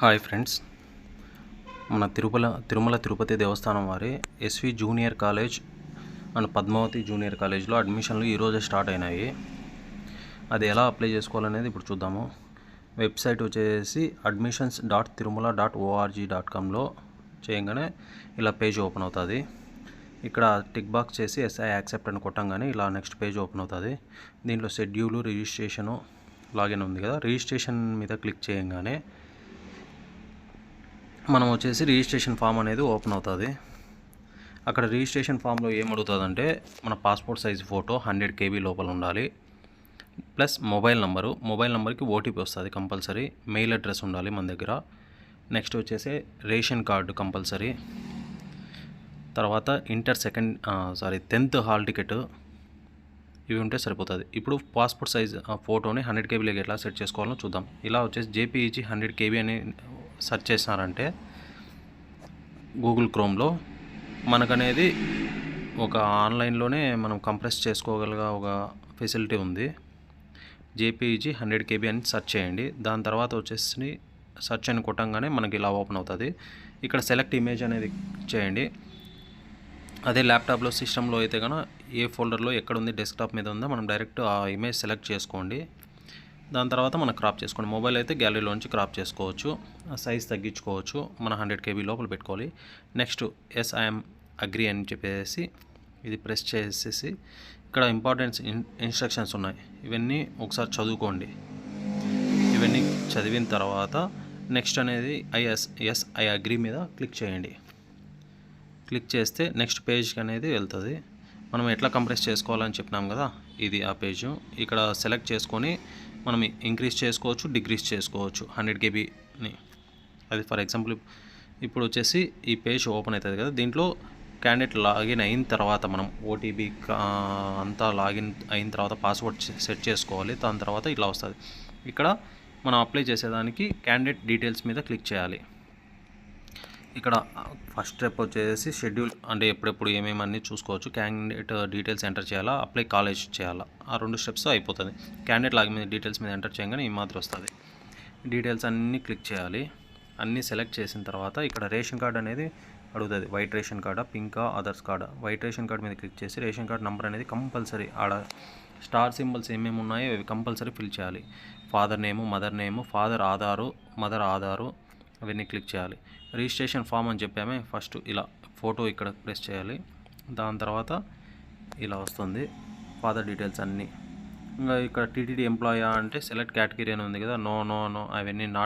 Hi friends, మన తిరుమల తిరుపతి దేవస్థానం వారి SV junior college and Padmavathi junior కాలేజ్లో అడ్మిషన్లు ఈరోజే స్టార్ట్ అయినాయి. అది ఎలా అప్లై చేసుకోవాలనేది ఇప్పుడు చూద్దాము. వెబ్సైట్ వచ్చేసి admissions.tirumala.org.comలో చేయగానే ఇలా పేజ్ ఓపెన్ అవుతుంది. ఇక్కడ టిక్ బాక్స్ చేసి ఎస్ఐ యాక్సెప్ట్ అని కొట్టంగానే ఇలా నెక్స్ట్ పేజ్ ఓపెన్ అవుతుంది. దీంట్లో షెడ్యూలు, రిజిస్ట్రేషను, లాగిన్ ఉంది కదా. రిజిస్ట్రేషన్ మీద క్లిక్ చేయగానే మనం వచ్చేసి రిజిస్ట్రేషన్ ఫామ్ అనేది ఓపెన్ అవుతుంది. అక్కడ రిజిస్ట్రేషన్ ఫామ్లో ఏం అడుగుతుందంటే మన పాస్పోర్ట్ సైజ్ ఫోటో 100 KB లోపల ఉండాలి, ప్లస్ మొబైల్ నెంబర్కి ఓటీపీ వస్తుంది కంపల్సరీ. మెయిల్ అడ్రస్ ఉండాలి మన దగ్గర. నెక్స్ట్ వచ్చేసి రేషన్ కార్డు కంపల్సరీ. తర్వాత 10th హాల్ టికెట్, ఇవి ఉంటే సరిపోతుంది. ఇప్పుడు పాస్పోర్ట్ సైజ్ ఫోటోని 100 KB ఎట్లా సెట్ చేసుకోవాలో చూద్దాం. ఇలా వచ్చేసి JPEG 100 KB అని సెర్చ్ చేసినారంటే గూగుల్ క్రోమ్లో మనకనేది ఒక ఆన్లైన్లోనే మనం కంప్రెస్ చేసుకోగలిగే ఒక ఫెసిలిటీ ఉంది. JPEG 100 KB అని సెర్చ్ చేయండి. దాని తర్వాత వచ్చేసి సెర్చ్ అని కొట్టంగానే మనకి ఇలా ఓపెన్ అవుతుంది. ఇక్కడ సెలెక్ట్ ఇమేజ్ అనేది చేయండి. అదే ల్యాప్టాప్లో సిస్టంలో అయితే కనుక ఏ ఫోల్డర్లో ఎక్కడ ఉంది, డెస్క్టాప్ మీద ఉందో మనం డైరెక్ట్ ఆ ఇమేజ్ సెలెక్ట్ చేసుకోండి. దాని తర్వాత మనం క్రాప్ చేసుకోండి. మొబైల్ అయితే గ్యాలరీలోంచి క్రాప్ చేసుకోవచ్చు, సైజ్ తగ్గించుకోవచ్చు. మన 100 KB లోపల పెట్టుకోవాలి. నెక్స్ట్ ఐఎమ్ అగ్రీ అని చెప్పేసి ఇది ప్రెస్ చేసేసి ఇక్కడ ఇంపార్టెంట్ ఇన్స్ట్రక్షన్స్ ఉన్నాయి, ఇవన్నీ ఒకసారి చదువుకోండి. ఇవన్నీ చదివిన తర్వాత నెక్స్ట్ అనేది ఐ అగ్రీ మీద క్లిక్ చేయండి. క్లిక్ చేస్తే నెక్స్ట్ పేజ్కి అనేది వెళ్తుంది. మనం ఎట్లా కంప్రెస్ చేసుకోవాలని చెప్పినాం కదా, ఇది ఆ పేజు. ఇక్కడ సెలెక్ట్ చేసుకొని మనం ఇంక్రీజ్ చేసుకోవచ్చు, డిక్రీజ్ చేసుకోవచ్చు 100 KBని. అది ఫర్ ఎగ్జాంపుల్ ఇప్పుడు వచ్చేసి ఈ పేజ్ ఓపెన్ అవుతుంది కదా. దీంట్లో క్యాండిడేట్ లాగిన్ అయిన తర్వాత మనం ఓటీపీ అంతా లాగిన్ అయిన తర్వాత పాస్వర్డ్ సెట్ చేసుకోవాలి. దాని తర్వాత ఇట్లా వస్తుంది. ఇక్కడ మనం అప్లై చేసేదానికి క్యాండిడేట్ డీటెయిల్స్ మీద క్లిక్ చేయాలి. ఇక్కడ ఫస్ట్ స్టెప్ వచ్చేసి షెడ్యూల్, అంటే ఎప్పుడెప్పుడు ఏమేమి అన్నీ చూసుకోవచ్చు. క్యాండిడేట్ డీటెయిల్స్ ఎంటర్ చేయాలా, అప్లై కాలేజ్ చేయాలా, ఆ 2 స్టెప్స్ అయిపోతుంది. క్యాండిడేట్ లాగిన్ మీద డీటెయిల్స్ మీద ఎంటర్ చేయగానే ఈ మాత్రం వస్తుంది. డీటెయిల్స్ అన్నీ క్లిక్ చేయాలి. అన్నీ సెలెక్ట్ చేసిన తర్వాత ఇక్కడ రేషన్ కార్డ్ అనేది అడుగుతుంది. వైట్ రేషన్ కార్డా, పింకా, అదర్స్ కార్డా. వైట్ రేషన్ కార్డ్ మీద క్లిక్ చేసి రేషన్ కార్డ్ నెంబర్ అనేది కంపల్సరీ ఆడ స్టార్ సింబల్స్ ఏమేమి ఉన్నాయో అవి కంపల్సరీ ఫిల్ చేయాలి. Father name, mother name, father Aadhaar, mother Aadhaar, అవన్నీ క్లిక్ చేయాలి. రిజిస్ట్రేషన్ ఫామ్ అని చెప్పామే, ఫస్ట్ ఇలా ఫోటో ఇక్కడ ప్రెస్ చేయాలి. దాని తర్వాత ఇలా వస్తుంది ఫాదర్ డీటెయిల్స్ అన్నీ. ఇంకా ఇక్కడ టీటీడీ ఎంప్లాయా అంటే సెలెక్ట్ కేటగిరీ అని ఉంది కదా, నో అవన్నీ నాట్